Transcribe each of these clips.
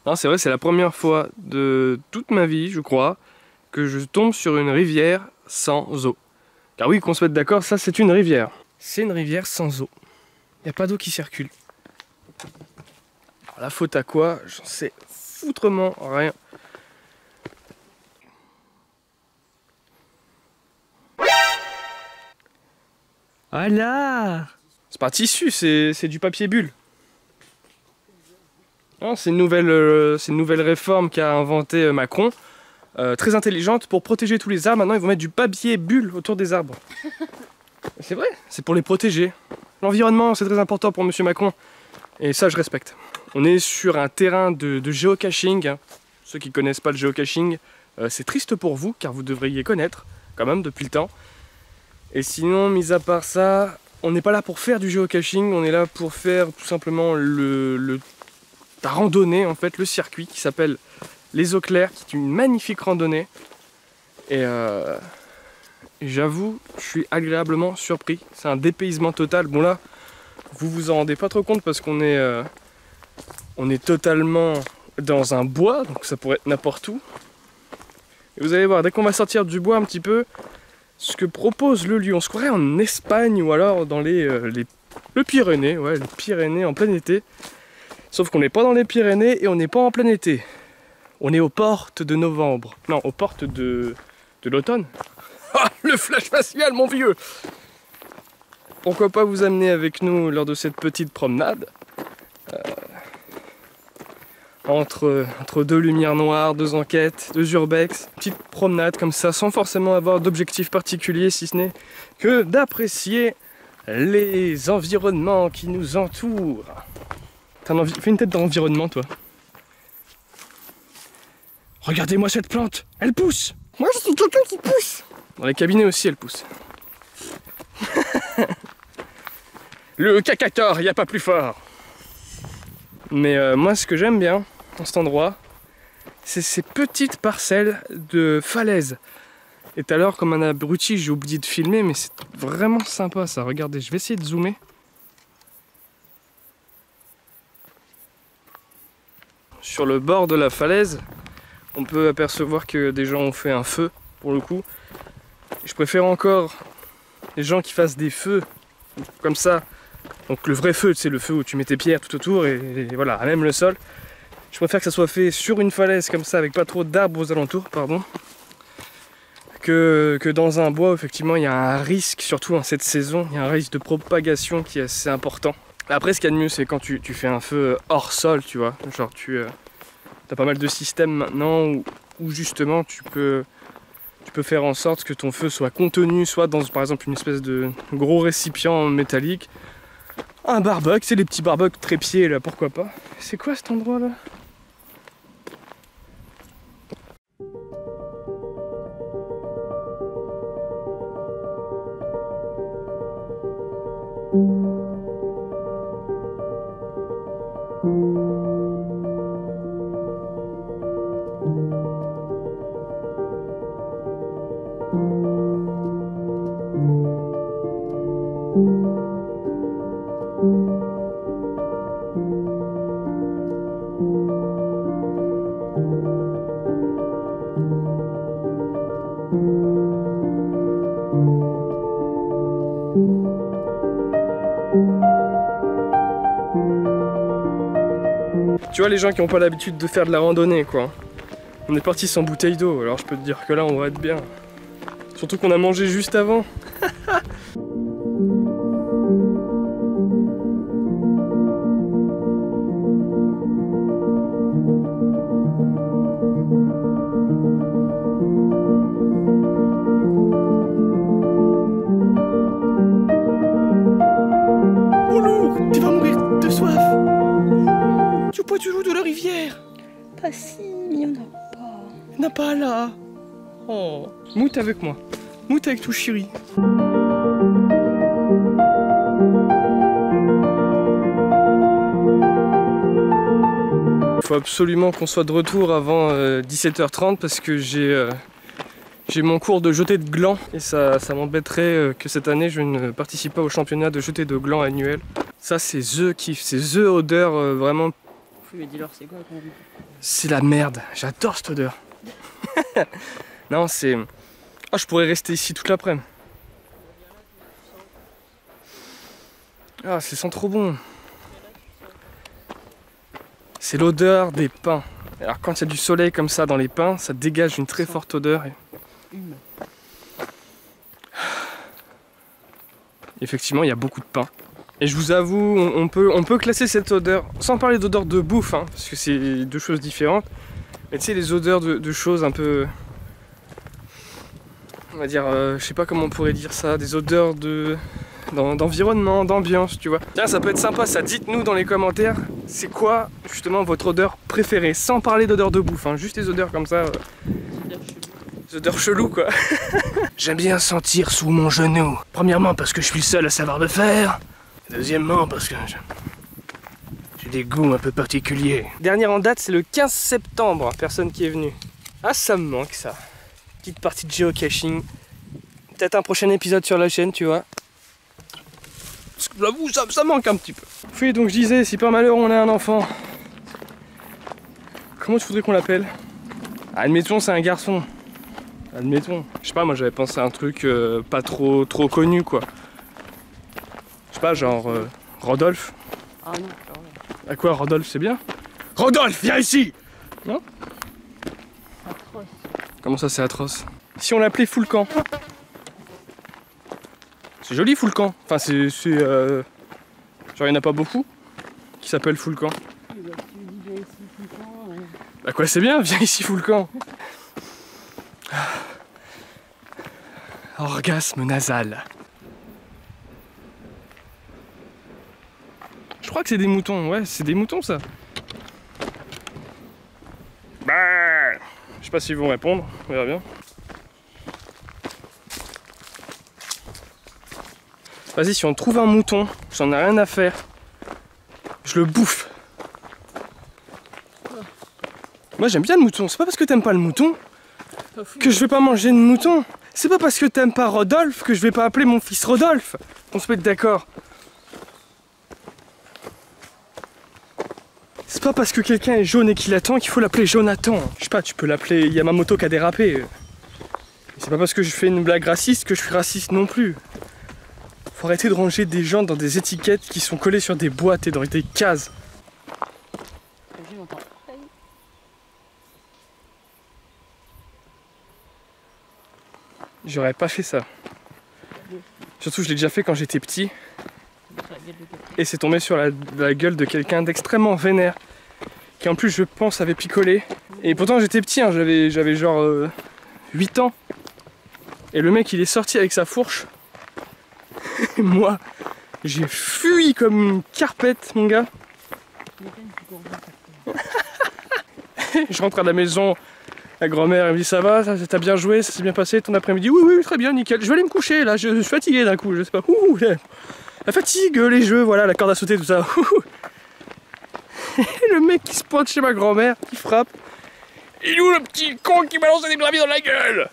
Non, c'est vrai, c'est la première fois de toute ma vie, je crois, que je tombe sur une rivière sans eau. Car oui, qu'on se mette d'accord, ça c'est une rivière. C'est une rivière sans eau. Il n'y a pas d'eau qui circule. Alors la faute à quoi? J'en sais foutrement rien. Voilà! C'est pas un tissu, c'est du papier bulle. C'est une nouvelle réforme qu'a inventée Macron. Très intelligente pour protéger tous les arbres. Maintenant, ils vont mettre du papier bulle autour des arbres. C'est vrai, c'est pour les protéger. L'environnement, c'est très important pour Monsieur Macron. Et ça, je respecte. On est sur un terrain de géocaching. Ceux qui connaissent pas le géocaching, c'est triste pour vous, car vous devriez connaître, quand même, depuis le temps. Et sinon, mis à part ça, on n'est pas là pour faire du géocaching, on est là pour faire tout simplement la randonnée, en fait, le circuit qui s'appelle les Eaux Claires, qui est une magnifique randonnée. Et j'avoue, je suis agréablement surpris. C'est un dépaysement total. Bon là, vous vous en rendez pas trop compte parce qu'on est totalement dans un bois, donc ça pourrait être n'importe où. Et vous allez voir, dès qu'on va sortir du bois un petit peu, ce que propose le lieu, on se croirait en Espagne ou alors dans le Pyrénées, ouais, les Pyrénées en plein été. Sauf qu'on n'est pas dans les Pyrénées et on n'est pas en plein été. On est aux portes de novembre. Non, aux portes de l'automne. Ah, le flash facial, mon vieux! Pourquoi pas vous amener avec nous lors de cette petite promenade entre deux lumières noires, deux enquêtes, deux urbex, petite promenade comme ça, sans forcément avoir d'objectif particulier, si ce n'est que d'apprécier les environnements qui nous entourent. Fais une tête d'environnement, toi. Regardez-moi cette plante, elle pousse! Moi, je suis quelqu'un qui pousse. Dans les cabinets aussi, elle pousse. Le cacator, il n'y a pas plus fort. Mais moi, ce que j'aime bien dans cet endroit, c'est ces petites parcelles de falaises. Et tout à l'heure, comme un abruti, j'ai oublié de filmer, mais c'est vraiment sympa ça. Regardez, je vais essayer de zoomer. Sur le bord de la falaise, on peut apercevoir que des gens ont fait un feu, pour le coup. Je préfère encore les gens qui fassent des feux comme ça. Donc le vrai feu, c'est le feu où tu mets tes pierres tout autour et voilà, à même le sol. Je préfère que ça soit fait sur une falaise comme ça, avec pas trop d'arbres aux alentours, pardon, que dans un bois où effectivement il y a un risque, surtout en cette saison, il y a un risque de propagation qui est assez important. Après, ce qu'il y a de mieux, c'est quand tu fais un feu hors sol, tu vois. Genre t'as pas mal de systèmes maintenant où justement tu peux faire en sorte que ton feu soit contenu, soit dans par exemple une espèce de gros récipient métallique. Un barbecue, c'est les petits barbecues trépieds là, pourquoi pas. C'est quoi cet endroit là? Tu vois, les gens qui n'ont pas l'habitude de faire de la randonnée, quoi. On est parti sans bouteille d'eau, alors je peux te dire que là on va être bien. Surtout qu'on a mangé juste avant. Tu vas mourir de soif. Tu bois du l'eau de la rivière. Pas si, il n'y en a pas. Il n'y en a pas là. Oh. Moute avec moi. Moute avec tout chéri. Il faut absolument qu'on soit de retour avant 17h30 parce que j'ai mon cours de jeté de gland et ça m'embêterait que cette année je ne participe pas au championnat de jeté de gland annuel. Ça c'est the kiff, c'est the odeur vraiment Mais dis-leur, c'est quoi quand même? C'est la merde, j'adore cette odeur. Non, c'est... Oh, je pourrais rester ici toute l'après-midi. Ah, ça sent trop bon. C'est l'odeur des pins. Alors quand il y a du soleil comme ça dans les pins, ça dégage une très forte odeur. Effectivement, il y a beaucoup de pain. Et je vous avoue, on peut classer cette odeur, sans parler d'odeur de bouffe, hein, parce que c'est deux choses différentes. Mais tu sais, les odeurs de choses un peu... On va dire, je sais pas comment on pourrait dire ça, des odeurs d'environnement, d'ambiance, tu vois. Tiens, ça peut être sympa, ça. Dites-nous dans les commentaires, c'est quoi justement votre odeur préférée, sans parler d'odeur de bouffe, hein, juste des odeurs comme ça. Des odeurs cheloues, quoi. J'aime bien sentir sous mon genou. Premièrement, parce que je suis le seul à savoir le faire. Deuxièmement, parce que j'ai des goûts un peu particuliers. Dernière en date, c'est le 15 septembre, personne qui est venue. Ah, ça me manque, ça. Petite partie de géocaching. Peut-être un prochain épisode sur la chaîne, tu vois. J'avoue, ça manque un petit peu. Oui, donc je disais, si par malheur on a un enfant, comment tu voudrais qu'on l'appelle? Admettons, c'est un garçon. Admettons. Je sais pas, moi j'avais pensé à un truc pas trop connu, quoi. Je sais pas, genre Rodolphe. Ah non, À quoi, Rodolphe, c'est bien? Rodolphe, viens ici! Non? atroce. Comment ça, c'est atroce? Si on l'appelait Foulcan. C'est joli, Foulcan. Enfin, c'est genre, il n'y en a pas beaucoup qui s'appellent Foulcan. Bah quoi, c'est bien, viens ici, Foulcan. Orgasme nasal. Je crois que c'est des moutons, ouais, c'est des moutons, ça. Bah, je sais pas s'ils vont répondre, on verra bien. Vas-y, si on trouve un mouton, j'en ai rien à faire. Je le bouffe. Moi j'aime bien le mouton, c'est pas parce que t'aimes pas le mouton que je vais pas manger de mouton. C'est pas parce que t'aimes pas Rodolphe que je vais pas appeler mon fils Rodolphe. On se met d'accord. C'est pas parce que quelqu'un est jaune et qu'il attend qu'il faut l'appeler Jonathan. Je sais pas, tu peux l'appeler Yamamoto qui a dérapé. C'est pas parce que je fais une blague raciste que je suis raciste non plus. Faut arrêter de ranger des gens dans des étiquettes qui sont collées sur des boîtes et dans des cases. J'aurais pas fait ça. Surtout je l'ai déjà fait quand j'étais petit. Et c'est tombé sur la gueule de quelqu'un d'extrêmement vénère. Qui en plus je pense avait picolé. Et pourtant j'étais petit, hein, j'avais genre 8 ans. Et le mec il est sorti avec sa fourche. Et moi j'ai fui comme une carpette, mon gars. Je rentre à la maison. La grand-mère elle me dit ça va, t'as bien joué, ça s'est bien passé ton après-midi? Oui, oui, très bien, nickel. Je vais aller me coucher là, je suis fatigué d'un coup, je sais pas. Ouh, la fatigue, les jeux, voilà, la corde à sauter, tout ça. Et le mec qui se pointe chez ma grand-mère, qui frappe. Il est où le petit con qui balance des graviers dans la gueule?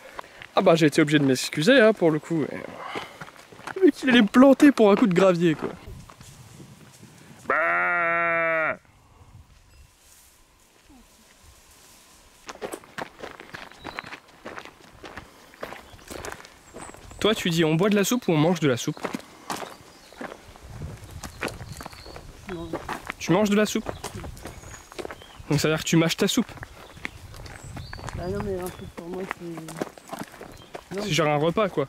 Ah bah j'ai été obligé de m'excuser hein, pour le coup. Le mec il allait me planter pour un coup de gravier quoi. Bah. Toi tu dis on boit de la soupe ou on mange de la soupe? Tu manges de la soupe? Donc ça veut dire que tu mâches ta soupe? Bah non mais un truc pour moi c'est... C'est genre un repas quoi.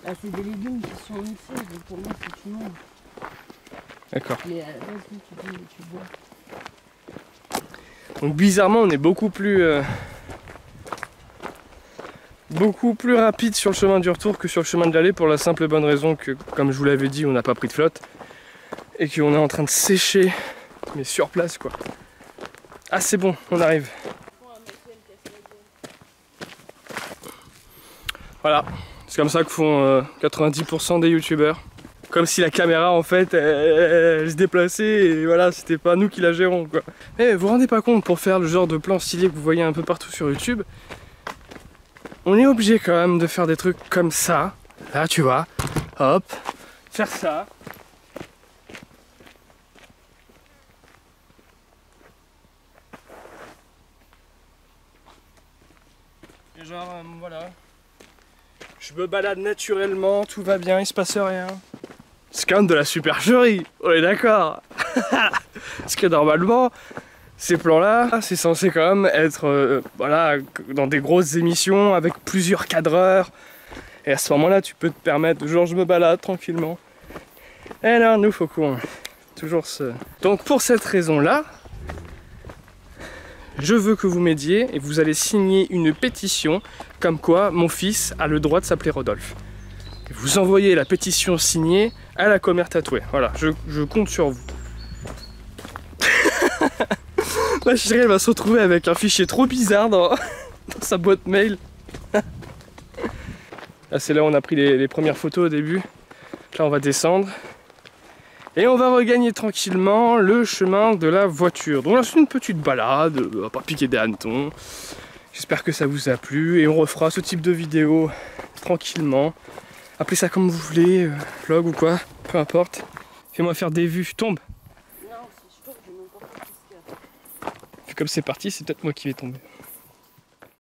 Là c'est des légumes qui sont mixés, donc pour moi c'est tout le monde. D'accord. Mais vas-y tu bois. Donc bizarrement on est beaucoup plus rapide sur le chemin du retour que sur le chemin de l'aller pour la simple et bonne raison que comme je vous l'avais dit on n'a pas pris de flotte et qu'on est en train de sécher mais sur place quoi. Ah c'est bon, on arrive. Voilà, c'est comme ça que font 90% des youtubeurs. Comme si la caméra en fait elle se déplaçait et voilà c'était pas nous qui la gérons quoi. Mais vous vous rendez pas compte, pour faire le genre de plan stylé que vous voyez un peu partout sur YouTube, on est obligé quand même de faire des trucs comme ça. Là tu vois, hop, faire ça. Et genre, voilà. Je me balade naturellement, tout va bien, il se passe rien. C'est quand même de la supercherie, on est d'accord. Parce que normalement, ces plans-là, c'est censé quand même être voilà, dans des grosses émissions avec plusieurs cadreurs. Et à ce moment-là, tu peux te permettre, genre je me balade tranquillement. Et là, nous, faut qu'on... Toujours ce... Donc pour cette raison-là, je veux que vous m'aidiez et vous allez signer une pétition comme quoi mon fils a le droit de s'appeler Rodolphe. Et vous envoyez la pétition signée à la commère tatouée. Voilà, je compte sur vous. Ma chérie, elle va se retrouver avec un fichier trop bizarre dans sa boîte mail. Là, c'est là où on a pris les premières photos au début. Là, on va descendre. Et on va regagner tranquillement le chemin de la voiture. Donc là, c'est une petite balade, on va pas piquer des hannetons. J'espère que ça vous a plu et on refera ce type de vidéo tranquillement. Appelez ça comme vous voulez, vlog ou quoi, peu importe. Fais-moi faire des vues, tombe. Non, c'est chaud, j'ai même pas fait ce qu'il y a. Comme c'est parti, c'est peut-être moi qui vais tomber.